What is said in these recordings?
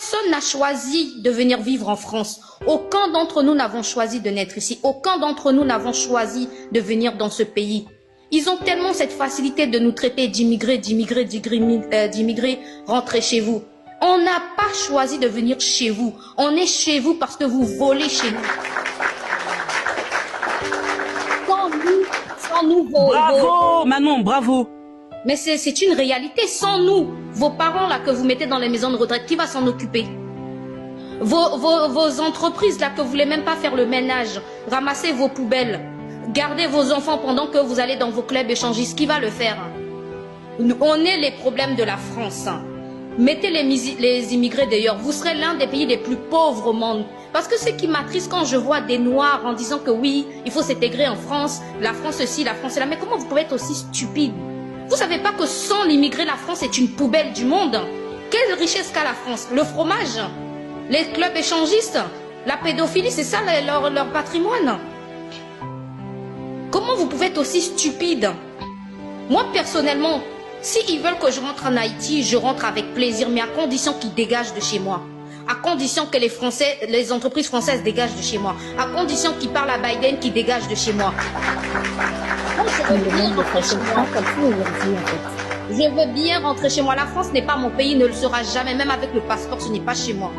Personne n'a choisi de venir vivre en France. Aucun d'entre nous n'avons choisi de naître ici. Aucun d'entre nous n'avons choisi de venir dans ce pays. Ils ont tellement cette facilité de nous traiter d'immigrés, rentrez chez vous. On n'a pas choisi de venir chez vous. On est chez vous parce que vous volez chez nous. Sans nous, bravo, Manon, bravo. Mais c'est une réalité. Sans nous, vos parents là que vous mettez dans les maisons de retraite, qui va s'en occuper? Vos entreprises là que vous voulez même pas faire le ménage, ramasser vos poubelles, garder vos enfants pendant que vous allez dans vos clubs échangistes, qui va le faire? On est les problèmes de la France. Mettez les immigrés d'ailleurs. Vous serez l'un des pays les plus pauvres au monde. Parce que ce qui m'attriste quand je vois des Noirs en disant que oui, il faut s'intégrer en France, la France ceci, la France là. Mais comment vous pouvez être aussi stupide? Vous savez pas que sans l'immigré, la France est une poubelle du monde? Quelle richesse qu'a la France? Le fromage, les clubs échangistes, la pédophilie, c'est ça leur patrimoine. Comment vous pouvez être aussi stupide? Moi personnellement, s'ils veulent que je rentre en Haïti, je rentre avec plaisir, mais à condition qu'ils dégagent de chez moi. À condition que les entreprises françaises dégagent de chez moi. À condition qu'ils parlent à Biden, qu'ils dégagent de chez moi. Moi, je veux bien rentrer chez moi. Je veux bien rentrer chez moi. La France n'est pas mon pays, ne le sera jamais. Même avec le passeport, ce n'est pas chez moi.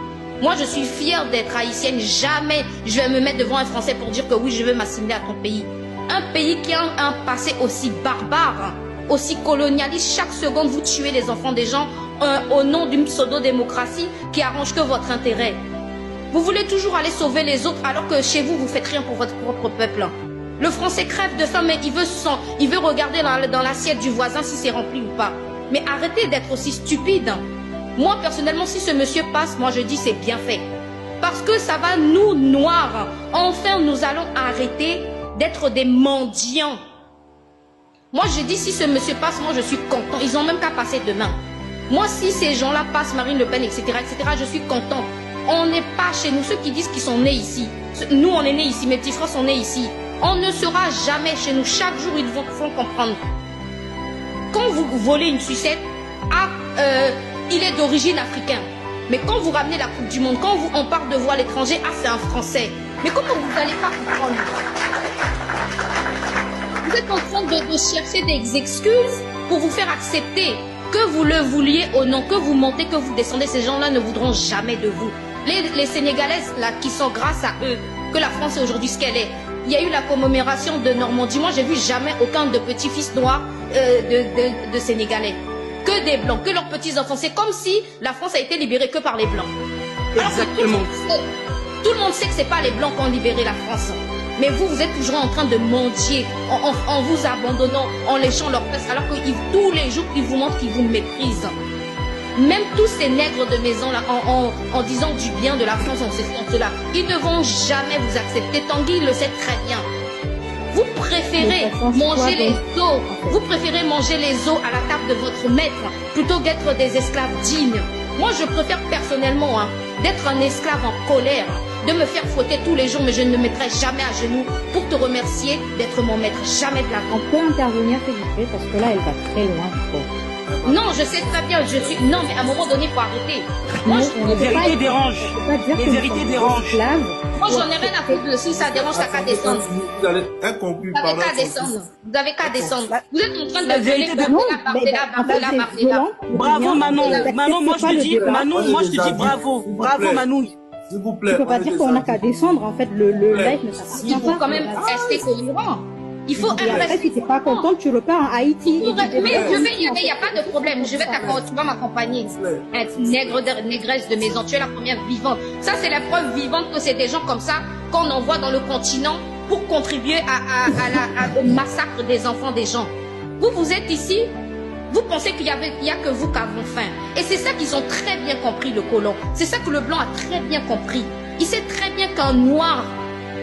Moi, je suis fière d'être haïtienne. Jamais je vais me mettre devant un Français pour dire que oui, je veux m'assimiler à ton pays. Un pays qui a un passé aussi barbare, aussi colonialiste. Chaque seconde, vous tuez les enfants des gens au nom d'une pseudo-démocratie qui arrange que votre intérêt. Vous voulez toujours aller sauver les autres alors que chez vous, vous faites rien pour votre propre peuple. Le Français crève de faim, mais il veut regarder dans l'assiette du voisin si c'est rempli ou pas. Mais arrêtez d'être aussi stupide. Moi, personnellement, si ce monsieur passe, moi je dis c'est bien fait. Parce que ça va nous, Noirs, enfin nous allons arrêter d'être des mendiants. Moi je dis si ce monsieur passe, moi je suis content. Ils ont même qu'à passer demain. Moi si ces gens-là passent, Marine Le Pen, etc., je suis content. On n'est pas chez nous, ceux qui disent qu'ils sont nés ici. Nous on est nés ici, mes petits frères sont nés ici. On ne sera jamais chez nous. Chaque jour ils font comprendre. Quand vous volez une sucette, il est d'origine africaine. Mais quand vous ramenez la Coupe du Monde, quand on parle de voile étranger, c'est un Français. Mais comment vous n'allez pas comprendre? Vous êtes en train de chercher des excuses pour vous faire accepter. Que vous le vouliez ou non, que vous montez, que vous descendez, ces gens-là ne voudront jamais de vous. Les Sénégalaises, là, qui sont grâce à eux, que la France est aujourd'hui ce qu'elle est. Il y a eu la commémoration de Normandie. Moi, j'ai vu jamais aucun de petits-fils noirs de Sénégalais. Que des Blancs, que leurs petits-enfants. C'est comme si la France a été libérée que par les Blancs. Exactement. Tout le monde sait que c'est pas les Blancs qui ont libéré la France. Mais vous êtes toujours en train de mendier, en vous abandonnant, en léchant leurs fesses, alors que tous les jours, ils vous montrent qu'ils vous méprisent. Même tous ces nègres de maison, là, en disant du bien de la France, en cela, ils ne vont jamais vous accepter. Tanguy le sait très bien. Vous préférez manger les os, vous préférez manger les os à la table de votre maître, plutôt qu'être des esclaves dignes. Moi, je préfère personnellement d'être un esclave en colère, de me faire fouetter tous les jours, mais je ne me mettrai jamais à genoux pour te remercier d'être mon maître. Jamais de la vie. On peut intervenir, s'il vous plaît, parce que là, elle va très loin. Non, je sais très bien, non, mais à un moment donné, il faut arrêter. Moi, les vérités dérangent. Les vérités dérangent. Moi, j'en ai rien à foutre. Si ça dérange, t'as qu'à descendre. Vous allez inconclu par qu'à descendre. Vous avez qu'à descendre. Vous êtes en train de vérité Marcella. Bravo, Manon. Manon, moi, je te dis, bravo. Bravo, Manon. S'il vous plaît. Tu peux pas dire qu'on n'a qu'à descendre, en fait, le live ne s'appartient pas. Il faut quand même rester cohérent. Il faut après, si t'es pas content, tu repars en Haïti. Mais il n'y a pas de problème. Tu vas m'accompagner. Négresse de maison, tu es la première vivante. Ça, c'est la preuve vivante que c'est des gens comme ça qu'on envoie dans le continent pour contribuer au massacre des enfants des gens. Vous êtes ici, vous pensez qu'il y a que vous qui avez faim. Et c'est ça qu'ils ont très bien compris, le colon. C'est ça que le blanc a très bien compris. Il sait très bien qu'un noir,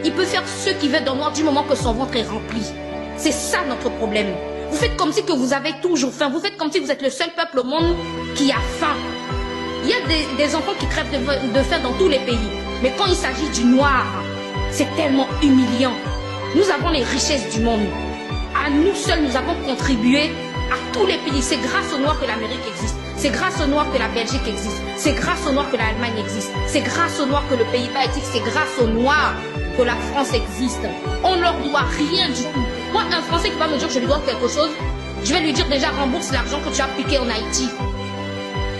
il peut faire ce qu'il veut dans le noir du moment que son ventre est rempli. C'est ça notre problème. Vous faites comme si que vous avez toujours faim. Vous faites comme si vous êtes le seul peuple au monde qui a faim. Il y a des enfants qui crèvent de faim dans tous les pays. Mais quand il s'agit du noir, c'est tellement humiliant. Nous avons les richesses du monde. À nous seuls, nous avons contribué à tous les pays. C'est grâce aux noirs que l'Amérique existe. C'est grâce aux Noirs que la Belgique existe. C'est grâce aux Noirs que l'Allemagne existe. C'est grâce aux Noirs que le Pays-Bas existe. C'est grâce aux Noirs que la France existe. On ne leur doit rien du tout. Moi, un Français qui va me dire que je lui dois quelque chose, je vais lui dire déjà rembourse l'argent que tu as piqué en Haïti.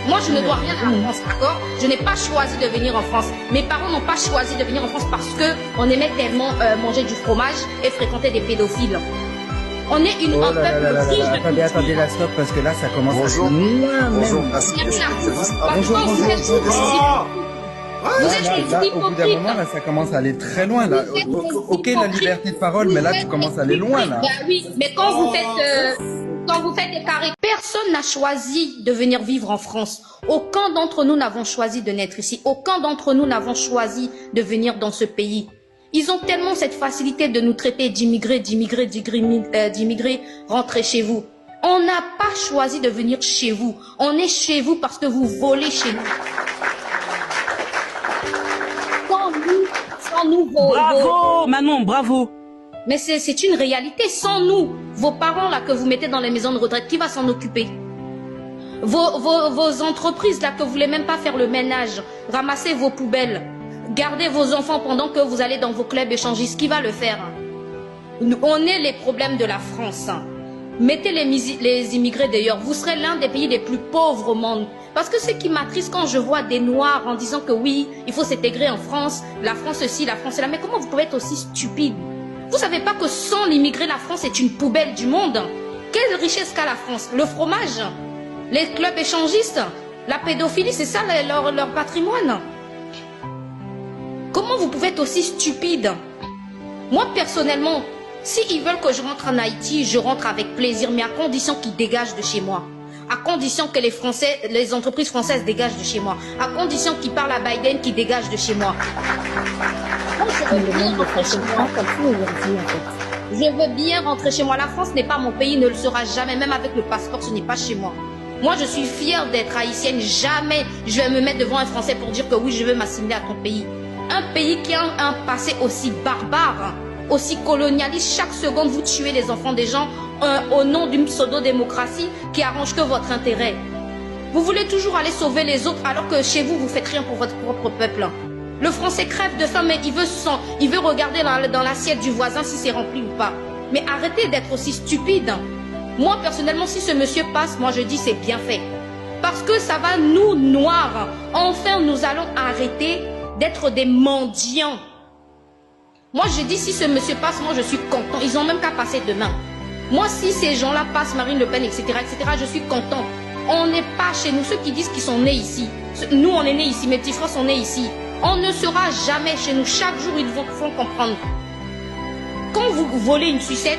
Moi, je ne dois rien à la France, d'accord? Je n'ai pas choisi de venir en France. Mes parents n'ont pas choisi de venir en France parce qu'on aimait tellement manger du fromage et fréquenter des pédophiles. On est un peuple riche de culture. Attendez, la stop, parce que là, ça commence Bonjour. à loin Bonjour, même. merci. Vous êtes Là, des au bout d'un moment, là, ça commence à aller très loin. Là. Ok, la liberté de parole, mais là, tu commences à aller loin. Là. Bah oui, mais quand vous faites des carrés, personne n'a choisi de venir vivre en France. Aucun d'entre nous n'avons choisi de naître ici. Aucun d'entre nous n'avons choisi de venir dans ce pays. Ils ont tellement cette facilité de nous traiter d'immigrés, rentrez chez vous. On n'a pas choisi de venir chez vous. On est chez vous parce que vous volez chez nous. Sans nous, Bravo, Manon, bravo. Mais c'est une réalité. Sans nous, vos parents là que vous mettez dans les maisons de retraite, qui va s'en occuper? Vos entreprises là que vous voulez même pas faire le ménage, ramasser vos poubelles, garder vos enfants pendant que vous allez dans vos clubs échangistes, qui va le faire? On est les problèmes de la France. Mettez les immigrés d'ailleurs. Vous serez l'un des pays les plus pauvres au monde. Parce que ce qui m'attriste quand je vois des Noirs en disant que oui, il faut s'intégrer en France, la France ceci, la France cela. Mais comment vous pouvez être aussi stupide? Vous savez pas que sans l'immigré, la France est une poubelle du monde? Quelle richesse qu'a la France? Le fromage, les clubs échangistes, la pédophilie, c'est ça leur patrimoine. Comment vous pouvez être aussi stupide? Moi personnellement, s'ils veulent que je rentre en Haïti, je rentre avec plaisir, mais à condition qu'ils dégagent de chez moi. À condition que les entreprises françaises dégagent de chez moi. À condition qu'ils parlent à Biden, qu'ils dégagent de chez moi. Moi, je veux bien rentrer chez moi. Je veux bien rentrer chez moi. La France n'est pas mon pays, ne le sera jamais. Même avec le passeport, ce n'est pas chez moi. Moi, je suis fière d'être haïtienne. Jamais je vais me mettre devant un Français pour dire que oui, je veux m'assimiler à ton pays. Un pays qui a un passé aussi barbare, aussi colonialiste. Chaque seconde, vous tuez les enfants des gens au nom d'une pseudo-démocratie qui arrange que votre intérêt. Vous voulez toujours aller sauver les autres alors que chez vous, vous faites rien pour votre propre peuple. Le Français crève de faim, mais il veut regarder dans l'assiette du voisin si c'est rempli ou pas. Mais arrêtez d'être aussi stupide. Moi, personnellement, si ce monsieur passe, moi je dis c'est bien fait. Parce que ça va nous, Noirs, enfin nous allons arrêter d'être des mendiants. Moi, je dis, si ce monsieur passe, moi, je suis content. Ils ont même qu'à passer demain. Moi, si ces gens-là passent, Marine Le Pen, etc., je suis content. On n'est pas chez nous. Ceux qui disent qu'ils sont nés ici. Nous, on est nés ici. Mes petits frères sont nés ici. On ne sera jamais chez nous. Chaque jour, ils vont comprendre. Quand vous volez une sucette,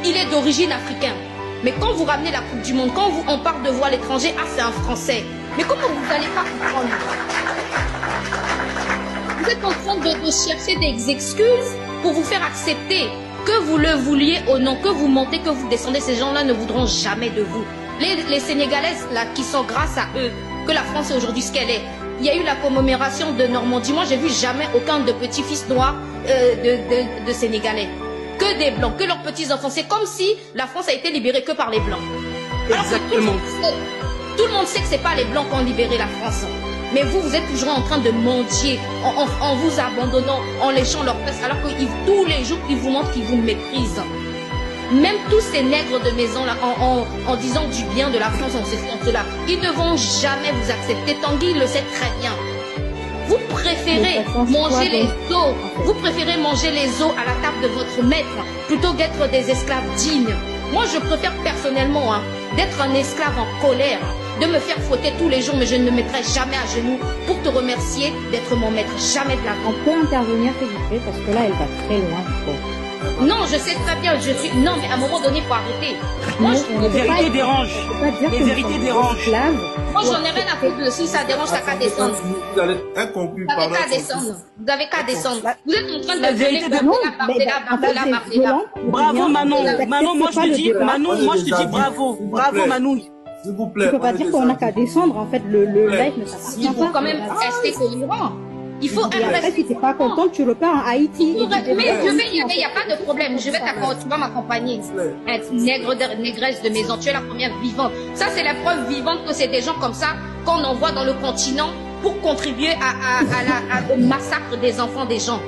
il est d'origine africaine. Mais quand vous ramenez la Coupe du Monde, quand on part de voir l'étranger, c'est un Français. Mais comment vous n'allez pas comprendre? Vous êtes en train de chercher des excuses pour vous faire accepter. Que vous le vouliez ou non, que vous montez, que vous descendez, ces gens-là ne voudront jamais de vous. Les Sénégalaises, là, qui sont grâce à eux, que la France est aujourd'hui ce qu'elle est. Il y a eu la commémoration de Normandie. Moi, j'ai vu jamais aucun de petits-fils noirs de Sénégalais. Que des Blancs, que leurs petits-enfants. C'est comme si la France a été libérée que par les Blancs. Exactement. Tout le monde sait que c'est pas les Blancs qui ont libéré la France. Mais vous êtes toujours en train de mendier, en vous abandonnant, en léchant leurs fesses, alors que tous les jours, ils vous montrent qu'ils vous méprisent. Même tous ces nègres de maison, là, en disant du bien de la France, en cela, ils ne vont jamais vous accepter. Tanguy le sait très bien. Vous préférez manger les os, vous préférez manger les os à la table de votre maître, plutôt qu'être des esclaves dignes. Moi, je préfère personnellement d'être un esclave en colère, de me faire fouetter tous les jours, mais je ne me mettrai jamais à genoux pour te remercier d'être mon maître. Jamais de la grande. On peut intervenir, s'il vous plaît, parce que là, elle va très loin. Non, je sais très bien, je suis... Non, mais à un moment donné, il faut arrêter. Moi, les vérités dérangent. Les vérités dérangent. Moi, j'en ai rien à foutre. Si ça dérange, t'as qu'à descendre. Vous allez inconclu Vous avez qu'à descendre. Vous avez qu'à descendre. Vous êtes en train de gueuler, parler là. Bravo, Manon. Manon, moi, je te dis, bravo. Bravo, Manon. S'il vous plaît. Tu peux pas dire qu'on n'a qu'à descendre, en fait, le live ne s'appartient Il faut pas. quand même rester cohérent. Il faut Et après, si t'es pas content, tu repars en Haïti. Mais je vais y aller, il n'y a pas de problème. Je vais t'accompagner, tu vas m'accompagner. Négresse de maison, tu es la première vivante. Ça, c'est la preuve vivante que c'est des gens comme ça qu'on envoie dans le continent pour contribuer au massacre des enfants des gens.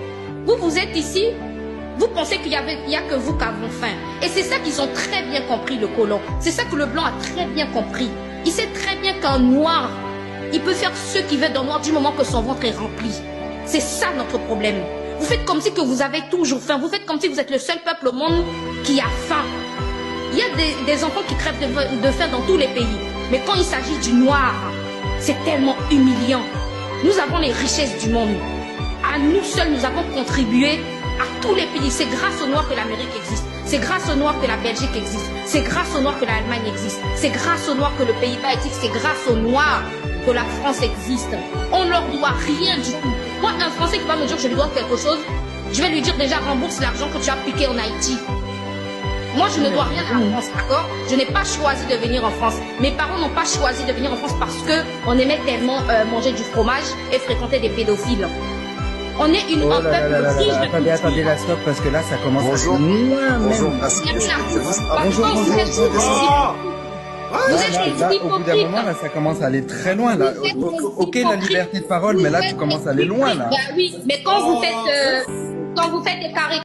Vous êtes ici, vous pensez qu'il y a que vous qui avons faim. Et c'est ça qu'ils ont très bien compris, le colon. C'est ça que le blanc a très bien compris. Il sait très bien qu'un noir, il peut faire ce qu'il veut d'un noir du moment que son ventre est rempli. C'est ça notre problème. Vous faites comme si que vous avez toujours faim. Vous faites comme si vous êtes le seul peuple au monde qui a faim. Il y a des enfants qui crèvent de faim dans tous les pays. Mais quand il s'agit du noir, c'est tellement humiliant. Nous avons les richesses du monde. À nous seuls, nous avons contribué à tous les pays. C'est grâce aux Noirs que l'Amérique existe. C'est grâce aux Noirs que la Belgique existe. C'est grâce aux Noirs que l'Allemagne existe. C'est grâce aux Noirs que le Pays-Bas existe. C'est grâce aux Noirs que la France existe. On ne leur doit rien du tout. Moi, un Français qui va me dire que je lui dois quelque chose, je vais lui dire déjà rembourse l'argent que tu as piqué en Haïti. Moi, je ne dois rien à la France, d'accord? Je n'ai pas choisi de venir en France. Mes parents n'ont pas choisi de venir en France parce qu'on aimait tellement manger du fromage et fréquenter des pédophiles. On est un peuple riche de culture. Attendez, la stop, parce que là, ça commence Bonjour. à être loin Bonjour. même. Bonjour. Vous êtes Là, au bout d'un moment, là, ça commence à aller très loin. Là. Ok, la liberté de parole, mais là, tu commences à aller loin. Là. Oui, mais quand vous faites des carrés